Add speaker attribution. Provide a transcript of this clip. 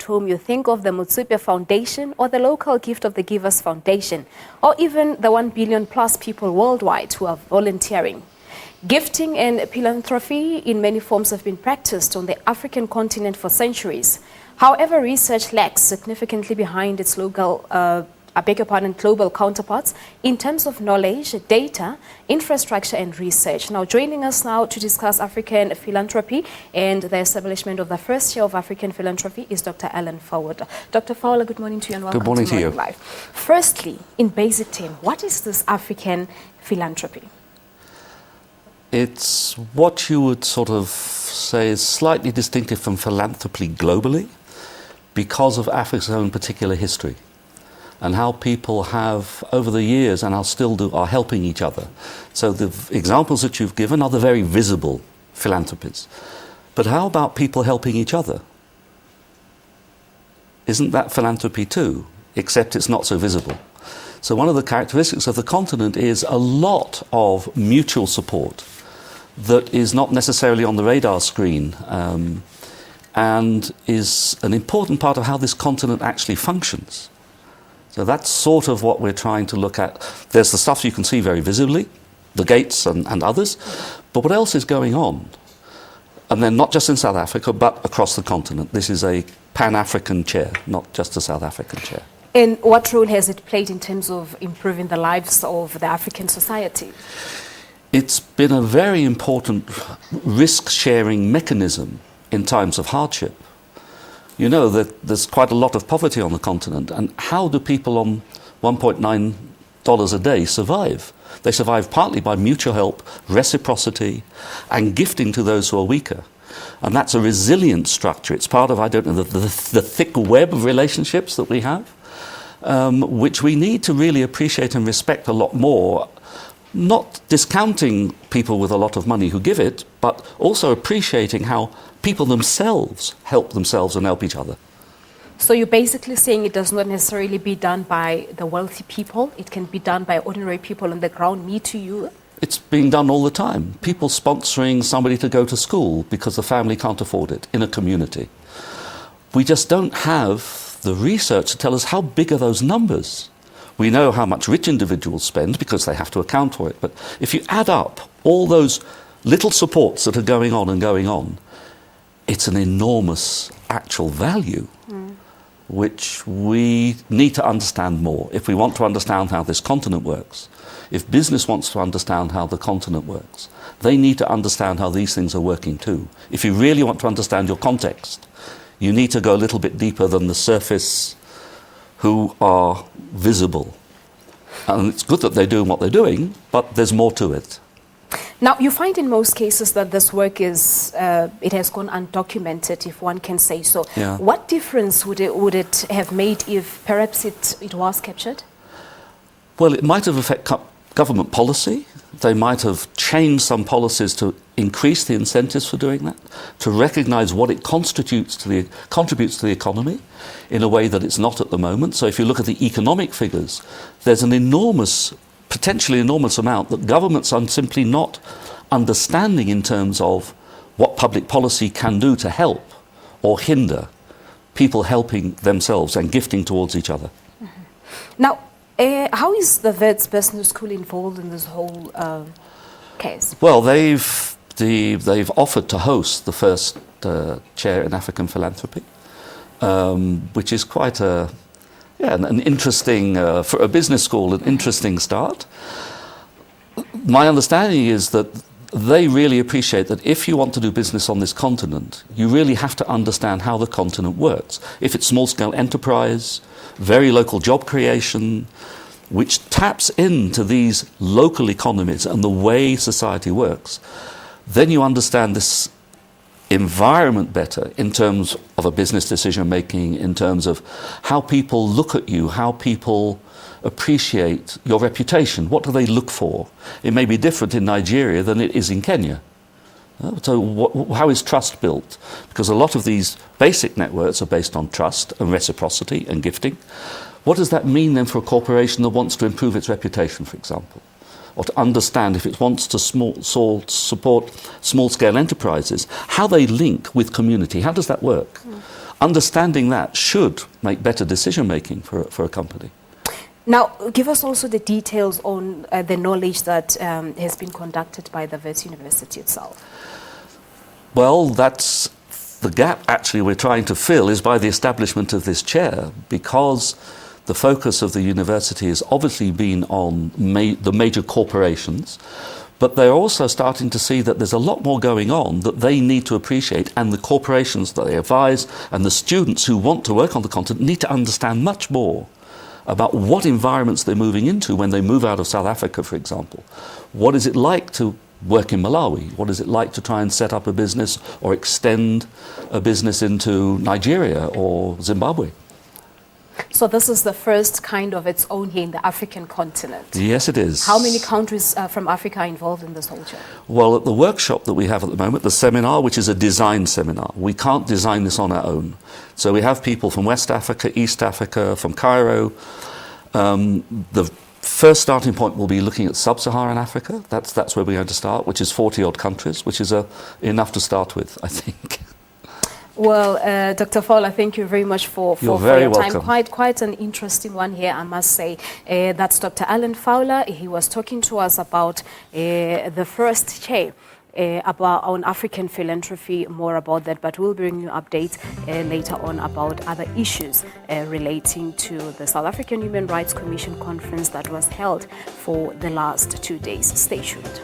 Speaker 1: home, you think of the Motsepe Foundation or the local Gift of the Givers Foundation, or even the 1 billion plus people worldwide who are volunteering. Gifting and philanthropy in many forms have been practiced on the African continent for centuries. However, research lags significantly behind its global counterparts in terms of knowledge, data, infrastructure and research. Now, joining us now to discuss African philanthropy and the establishment of the first Chair of African Philanthropy is Dr. Alan Fowler. Dr. Fowler, good morning to you and welcome
Speaker 2: good morning
Speaker 1: to
Speaker 2: you.
Speaker 1: Live. Firstly, in basic terms, what is this African philanthropy?
Speaker 2: It's what you would sort of say is slightly distinctive from philanthropy globally because of Africa's own particular history and how people have, over the years, and still do, are helping each other. So the examples that you've given are the very visible philanthropies. But how about people helping each other? Isn't that philanthropy too, except it's not so visible? So one of the characteristics of the continent is a lot of mutual support that is not necessarily on the radar screen and is an important part of how this continent actually functions. So that's sort of what we're trying to look at. There's the stuff you can see very visibly, the gates and others, but what else is going on? And then not just in South Africa, but across the continent. This is a Pan-African chair, not just a South African chair.
Speaker 1: And what role has it played in terms of improving the lives of the African society?
Speaker 2: It's been a very important risk-sharing mechanism in times of hardship. You know that there's quite a lot of poverty on the continent, and how do people on $1.9 a day survive? They survive partly by mutual help, reciprocity, and gifting to those who are weaker. And that's a resilient structure. It's part of, I don't know, the thick web of relationships that we have, which we need to really appreciate and respect a lot more. Not discounting people with a lot of money who give it, but also appreciating how people themselves help themselves and help each other.
Speaker 1: So you're basically saying it does not necessarily be done by the wealthy people, it can be done by ordinary people on the ground, me to you?
Speaker 2: It's being done all the time. People sponsoring somebody to go to school because the family can't afford it in a community. We just don't have the research to tell us how big are those numbers. We know how much rich individuals spend because they have to account for it. But if you add up all those little supports that are going on, it's an enormous actual value, which we need to understand more. If we want to understand how this continent works, if business wants to understand how the continent works, they need to understand how these things are working too. If you really want to understand your context, you need to go a little bit deeper than the surface who are visible. And it's good that they're doing what they're doing, but there's more to it.
Speaker 1: Now, you find in most cases that this work is, it has gone undocumented, if one can say so.
Speaker 2: Yeah.
Speaker 1: What difference would it have made if perhaps it was captured?
Speaker 2: Well, it might have affected government policy. They might have changed some policies to increase the incentives for doing that, to recognize what it contributes to the economy in a way that it's not at the moment. So if you look at the economic figures, there's an potentially enormous amount that governments are simply not understanding in terms of what public policy can do to help or hinder people helping themselves and gifting towards each other.
Speaker 1: Mm-hmm. Now, how is the Wits Business School involved in this whole case? Well,
Speaker 2: they've offered to host the first Chair in African Philanthropy, which is quite an interesting, for a business school, an interesting start. My understanding is that they really appreciate that if you want to do business on this continent, you really have to understand how the continent works. If it's small-scale enterprise, very local job creation, which taps into these local economies and the way society works, then you understand this environment better in terms of a business decision making, in terms of how people look at you, how people appreciate your reputation. What do they look for? It may be different in Nigeria than it is in Kenya. So how is trust built? Because a lot of these basic networks are based on trust and reciprocity and gifting. What does that mean then for a corporation that wants to improve its reputation, for example? Or to understand if it wants to support small-scale enterprises, how they link with community? How does that work? understanding that should make better decision making for a company.
Speaker 1: Now, give us also the details on the knowledge that has been conducted by the Wits University itself.
Speaker 2: Well, that's the gap actually we're trying to fill, is by the establishment of this chair, because the focus of the university has obviously been on the major corporations, but they're also starting to see that there's a lot more going on that they need to appreciate, and the corporations that they advise and the students who want to work on the continent need to understand much more about what environments they're moving into when they move out of South Africa, for example. What is it like to work in Malawi? What is it like to try and set up a business or extend a business into Nigeria or Zimbabwe?
Speaker 1: So this is the first kind of its own here in the African continent.
Speaker 2: Yes, it is.
Speaker 1: How many countries from Africa are involved in this whole chair?
Speaker 2: Well, at the workshop that we have at the moment, the seminar, which is a design seminar, we can't design this on our own. So we have people from West Africa, East Africa, from Cairo. The first starting point will be looking at sub-Saharan Africa. That's where we're going to start, which is 40-odd countries, which is enough to start with, I think.
Speaker 1: Well, Dr. Fowler, thank you very much for your
Speaker 2: welcome.
Speaker 1: time. Quite an interesting one here, I must say. That's Dr. Alan Fowler. He was talking to us about the first chair on African philanthropy, more about that, but we'll bring you updates later on about other issues relating to the South African Human Rights Commission conference that was held for the last 2 days. Stay tuned.